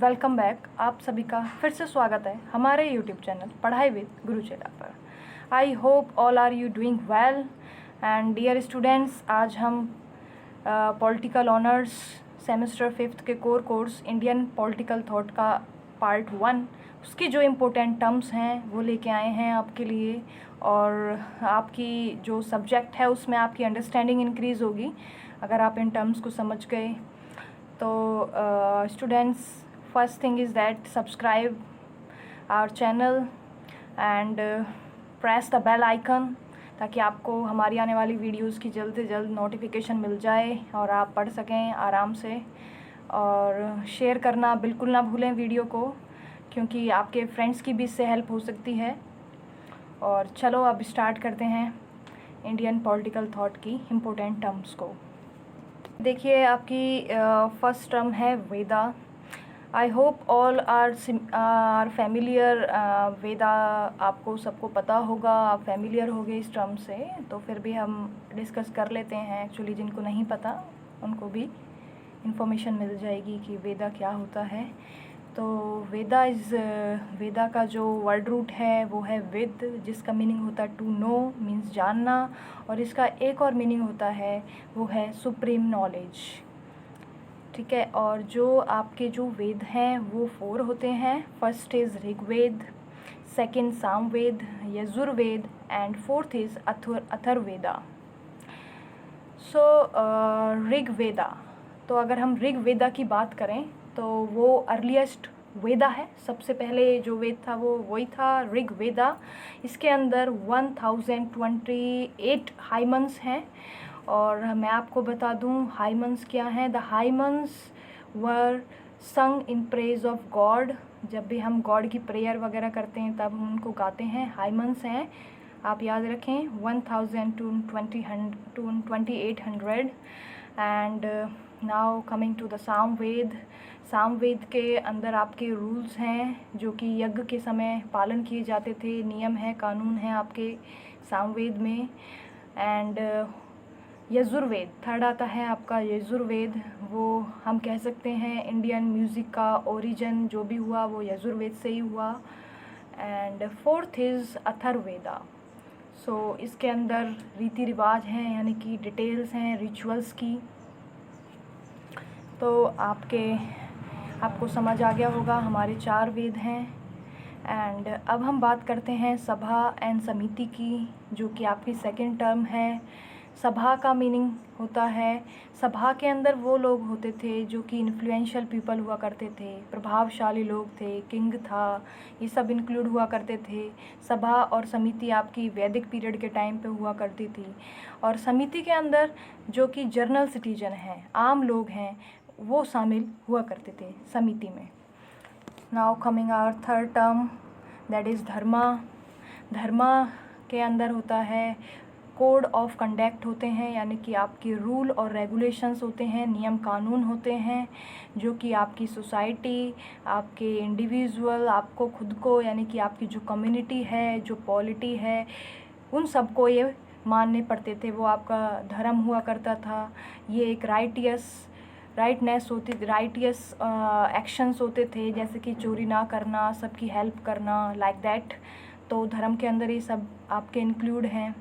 Welcome back. आप सभी का फिर से स्वागत है हमारे YouTube channel Padhai with Guruchela पर। I hope all are you doing well and dear students, आज हम पॉलिटिकल ऑनर्स सेमेस्टर 5th के कोर्स इंडियन पॉलिटिकल थॉट का पार्ट 1 उसकी जो इम्पोर्टेंट टर्म्स हैं वो लेके आए हैं आपके लिए। और आपकी जो सब्जेक्ट है उसमें आपकी अंडरस्टैंडिंग इंक्रीज़ होगी अगर आप इन टर्म्स को समझ गए। तो students, first thing is that subscribe our channel and press the bell icon ताकि आपको हमारी आने वाली वीडियोस की जल्द से जल्द नोटिफिकेशन मिल जाए और आप पढ़ सकें आराम से। और शेयर करना बिल्कुल ना भूलें वीडियो को, क्योंकि आपके फ्रेंड्स की भी इससे हेल्प हो सकती है। और चलो अब स्टार्ट करते हैं इंडियन पॉलिटिकल थॉट की इम्पोर्टेंट टर्म्स को। देखिए, आपकी फर्स्ट टर्म है Veda. I hope all are familiar. Veda आपको सबको पता होगा, आप फैमिलियर हो गए इस टर्म से, तो फिर भी हम डिस्कस कर लेते हैं। एक्चुअली जिनको नहीं पता उनको भी इंफॉर्मेशन मिल जाएगी कि वेदा क्या होता है। तो वेदा का जो वर्ड रूट है वो है विद, जिसका मीनिंग होता है टू नो, मीन्स जानना। और इसका एक और मीनिंग होता है वो है सुप्रीम नॉलेज। ठीक है। और जो आपके जो वेद हैं वो 4 होते हैं। First is Rigveda, second Samaveda, Yajurveda and fourth is Atharvaveda. So Rigveda, तो अगर हम ऋग्वेदा की बात करें तो वो अर्लीस्ट वेदा है। सबसे पहले जो वेद था वो वही था, ऋग्वेदा। इसके अंदर 1028 हाइमन्स हैं। और मैं आपको बता दूं हाइमन्स क्या हैं। द हाइमन्स वर संग इन प्रेज ऑफ गॉड। जब भी हम गॉड की प्रेयर वगैरह करते हैं तब हम उनको गाते हैं। हाइमन्स हैं, आप याद रखें, 1028 and now coming to the Samaveda. Samaveda के अंदर आपके रूल्स हैं जो कि यज्ञ के समय पालन किए जाते थे, नियम है, कानून है आपके सामवेद में। एंड यजुर्वेद थर्ड आता है आपका यजुर्वेद। वो हम कह सकते हैं इंडियन म्यूज़िक का ओरिजिन जो भी हुआ वो यजुर्वेद से ही हुआ। And fourth is Atharvaveda. So इसके अंदर रीति रिवाज हैं, यानी कि डिटेल्स हैं रिचुअल्स की। तो आपको समझ आ गया होगा हमारे 4 वेद हैं। एंड अब हम बात करते हैं सभा एंड समिति की, जो कि आपकी सेकंड टर्म है। सभा का मीनिंग होता है, सभा के अंदर वो लोग होते थे जो कि इन्फ्लुएंशियल पीपल हुआ करते थे, प्रभावशाली लोग थे, किंग था, ये सब इंक्लूड हुआ करते थे। सभा और समिति आपकी वैदिक पीरियड के टाइम पे हुआ करती थी। और समिति के अंदर जो कि जनरल सिटीजन हैं, आम लोग हैं, वो शामिल हुआ करते थे समिति में। Now coming our third term, that is dharma. Dharma के अंदर होता है कोड ऑफ कंडक्ट होते हैं, यानी कि आपके रूल और रेगुलेशंस होते हैं, नियम कानून होते हैं, जो कि आपकी सोसाइटी, आपके इंडिविजुअल, आपको खुद को, यानी कि आपकी जो कम्युनिटी है, जो पॉलिटी है, उन सबको ये मानने पड़ते थे। वो आपका धर्म हुआ करता था। ये एक राइटनेस एक्शंस होते थे, जैसे कि चोरी ना करना, सबकी हेल्प करना, लाइक दैट। तो धर्म के अंदर ये सब आपके इंक्लूड हैं।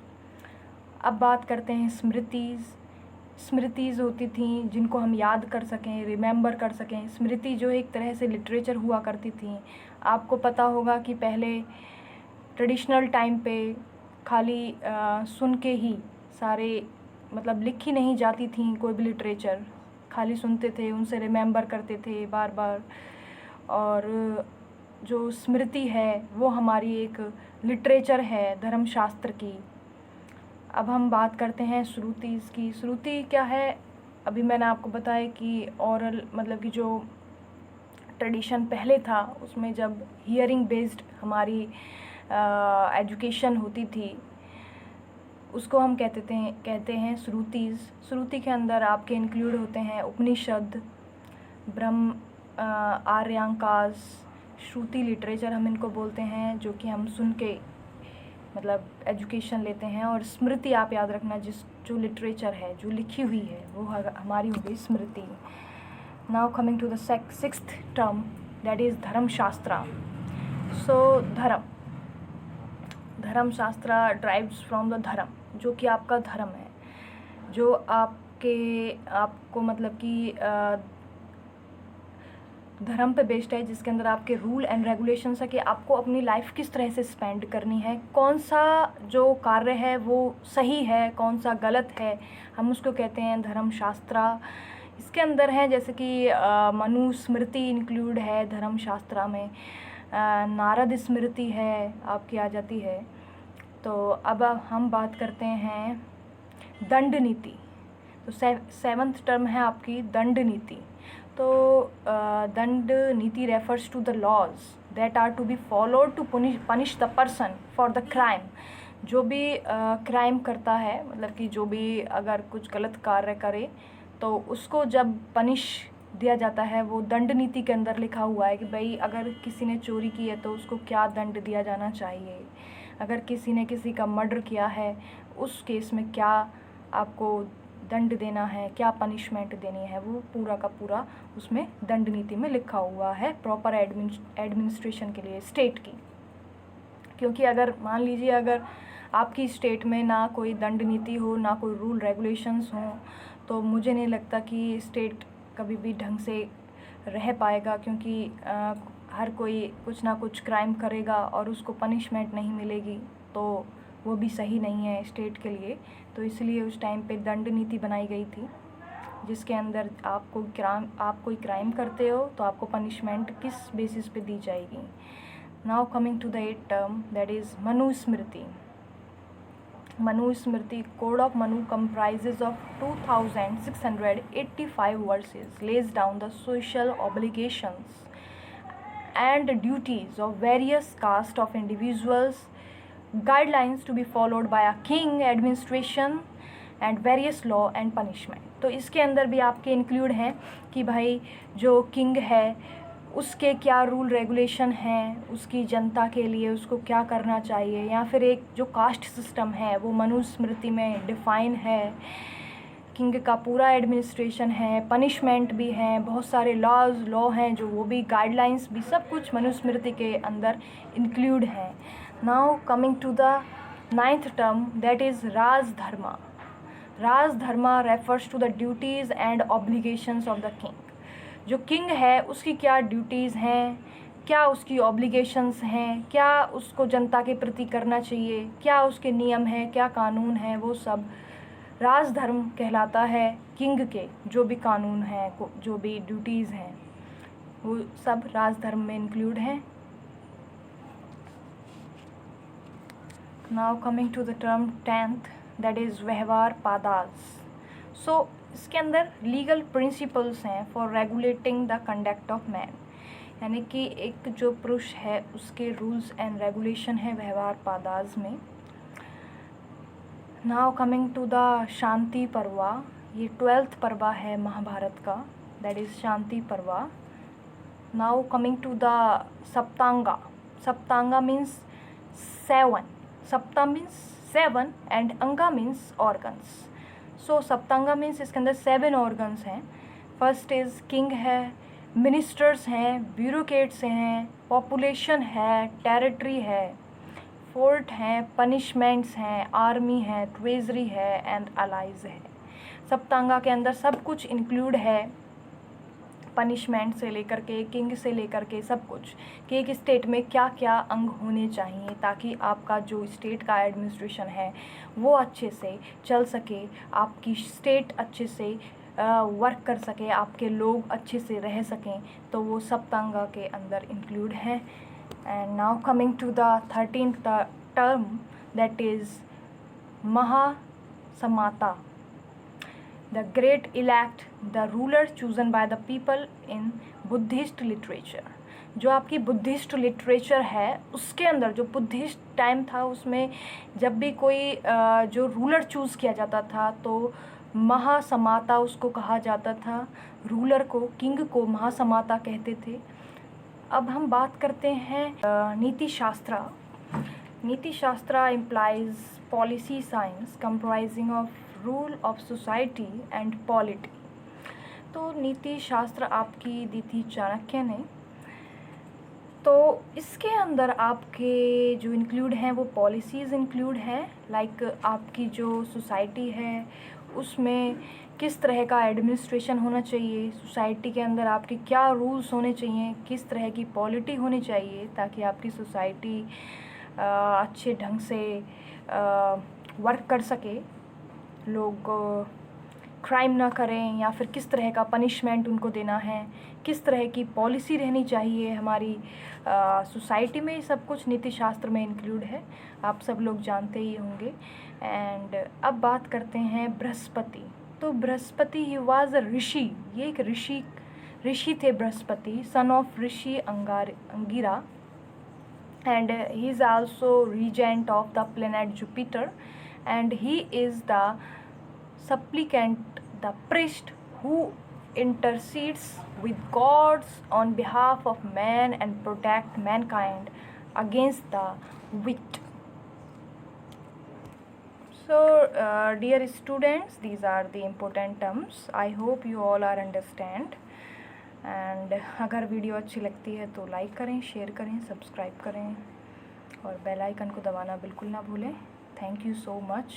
अब बात करते हैं स्मृतिज़ होती थी जिनको हम याद कर सकें, रिमेंबर कर सकें। स्मृति जो एक तरह से लिटरेचर हुआ करती थी। आपको पता होगा कि पहले ट्रेडिशनल टाइम पे खाली सुन के ही सारे, मतलब लिखी नहीं जाती थी कोई भी लिटरेचर, खाली सुनते थे, उनसे रिमेंबर करते थे बार बार। और जो स्मृति है वो हमारी एक लिटरेचर है धर्मशास्त्र की। अब हम बात करते हैं श्रुतिज़ की। श्रुति क्या है? अभी मैंने आपको बताया कि ओरल, मतलब कि जो ट्रेडिशन पहले था उसमें जब हियरिंग बेस्ड हमारी एजुकेशन होती थी उसको हम कहते हैं श्रुतिज़। श्रुति के अंदर आपके इंक्लूड होते हैं उपनिषद, ब्रह्म, आर्यांकास, श्रुति लिटरेचर हम इनको बोलते हैं, जो कि हम सुन के मतलब एजुकेशन लेते हैं। और स्मृति आप याद रखना, जो लिटरेचर है, जो लिखी हुई है, वो हमारी हो गई smriti. Now coming to the 6th term, that is Dharmashastra. So Dharmashastra drives from the dharma, जो कि आपका धर्म है, जो आपको मतलब कि धर्म पे बेस्ड है, जिसके अंदर आपके रूल एंड रेगुलेशंस है कि आपको अपनी लाइफ किस तरह से स्पेंड करनी है, कौन सा जो कार्य है वो सही है, कौन सा गलत है, हम उसको कहते हैं धर्मशास्त्रा. इसके अंदर है जैसे कि मनुस्मृति इंक्लूड है धर्मशास्त्रा में, नारद स्मृति है आपकी आ जाती है. तो अब हम बात करते हैं दंड नीति. तो 7th टर्म है आपकी दंड नीति. तो दंड नीति refers to the laws that are to be followed to punish the person for the crime. जो भी क्राइम करता है, मतलब कि जो भी अगर कुछ गलत कार्य करे तो उसको जब पनिश दिया जाता है, वो दंड नीति के अंदर लिखा हुआ है कि भाई अगर किसी ने चोरी की है तो उसको क्या दंड दिया जाना चाहिए, अगर किसी ने किसी का मर्डर किया है उस केस में क्या आपको दंड देना है, क्या पनिशमेंट देनी है, वो पूरा का पूरा उसमें दंड नीति में लिखा हुआ है प्रॉपर एडमिनिस्ट्रेशन के लिए स्टेट की. क्योंकि अगर मान लीजिए अगर आपकी स्टेट में ना कोई दंड नीति हो, ना कोई रूल रेगुलेशंस हो, तो मुझे नहीं लगता कि स्टेट कभी भी ढंग से रह पाएगा. क्योंकि हर कोई कुछ ना कुछ क्राइम करेगा और उसको पनिशमेंट नहीं मिलेगी, तो वो भी सही नहीं है स्टेट के लिए. तो इसलिए उस टाइम पे दंड नीति बनाई गई थी, जिसके अंदर आप कोई क्राइम करते हो तो आपको पनिशमेंट किस बेसिस पे दी जाएगी. Now coming to the 8th term, that is Manusmriti. Manusmriti code of Manu comprises of 2685 verses, lays down the social obligations and duties of various caste of individuals, guidelines to be followed by a king, administration and various law and punishment. तो इसके अंदर भी आपके include हैं कि भाई जो king है उसके क्या रूल रेगुलेशन हैं, उसकी जनता के लिए उसको क्या करना चाहिए, या फिर एक जो कास्ट सिस्टम है वो मनुस्मृति में डिफ़ाइन है. किंग का पूरा एडमिनिस्ट्रेशन है, पनिशमेंट भी हैं, बहुत सारे लॉ हैं जो वो भी गाइडलाइंस भी सब कुछ मनुस्मृति के अंदर इंक्लूड हैं. Now coming to the 9th term, that is Rajdharma. Rajdharma refers to the duties and obligations of the king. जो किंग है उसकी क्या ड्यूटीज़ हैं, क्या उसकी ऑब्लिगेशंस हैं, क्या उसको जनता के प्रति करना चाहिए, क्या उसके नियम हैं, क्या कानून हैं, वो सब राजधर्म कहलाता है. किंग के जो भी कानून हैं, जो भी ड्यूटीज़ हैं, वो सब राजधर्म में इंक्लूड हैं. Now coming to the term 10th, that is Vyavahara Padas. सो इसके अंदर लीगल प्रिंसिपल्स हैं for regulating the conduct of man, यानी कि एक जो पुरुष है उसके रूल्स एंड रेगुलेशन है व्यवहार पादास में. नाउ कमिंग टू द शांति पर्वा. ये 12th पर्वा है महाभारत का, that is Shanti Parva. Now coming to the saptanga. Saptanga means 7. Sapta means 7 and anga means organs. So saptanga means इसके अंदर 7 ऑर्गन्स हैं. फर्स्ट इज़ किंग है, मिनिस्टर्स हैं, ब्यूरोक्रेट्स हैं, पॉपुलेशन है, टेरिटरी है, फोर्ट हैं, पनिशमेंट्स हैं, आर्मी है, ट्रेजरी है एंड अलाइज है. सप्तांगा के अंदर सब कुछ इंक्लूड है, पनिशमेंट से लेकर के किंग से लेकर के सब कुछ, कि एक स्टेट में क्या क्या अंग होने चाहिए ताकि आपका जो स्टेट का एडमिनिस्ट्रेशन है वो अच्छे से चल सके, आपकी स्टेट अच्छे से वर्क कर सके, आपके लोग अच्छे से रह सकें. तो वो सप्तांगा के अंदर इंक्लूड है. And now coming to the 13th term, that is Mahasammata. The great elect, the ruler chosen by the people in Buddhist literature. जो आपकी बुद्धिस्ट लिटरेचर है उसके अंदर, जो बुद्धिस्ट टाइम था उसमें जब भी कोई जो रूलर चूज़ किया जाता था तो महासमाता उसको कहा जाता था. रूलर को, किंग को महासमाता कहते थे. अब हम बात करते हैं नीति शास्त्रा. नीति शास्त्रा implies policy science comprising of rule of society and polity. तो नीति शास्त्र आपकी दी थी चाणक्य ने. तो इसके अंदर आपके जो इंक्लूड हैं वो पॉलिसीज़ इंक्लूड हैं, लाइक आपकी जो सोसाइटी है उसमें किस तरह का एडमिनिस्ट्रेशन होना चाहिए, सोसाइटी के अंदर आपके क्या रूल्स होने चाहिए, किस तरह की पॉलिटी होनी चाहिए ताकि आपकी सोसाइटी अच्छे ढंग से वर्क कर सके, लोग क्राइम ना करें, या फिर किस तरह का पनिशमेंट उनको देना है, किस तरह की पॉलिसी रहनी चाहिए हमारी सोसाइटी में। सब कुछ नीति शास्त्र में इंक्लूड है, आप सब लोग जानते ही होंगे। एंड अब बात करते हैं बृहस्पति। तो बृहस्पति ही वाज अ ऋषि, ये एक ऋषि थे Brihaspati, son of Rishi Angira, and he is also regent of the planet Jupiter, and he is the supplicant, the priest who intercedes with gods on behalf of man and protect mankind against the wicked. So dear students, these are the important terms. I hope you all are understand. And अगर video अच्छी लगती है तो like करें, share करें, subscribe करें और bell icon को दबाना बिल्कुल ना भूलें। Thank you so much.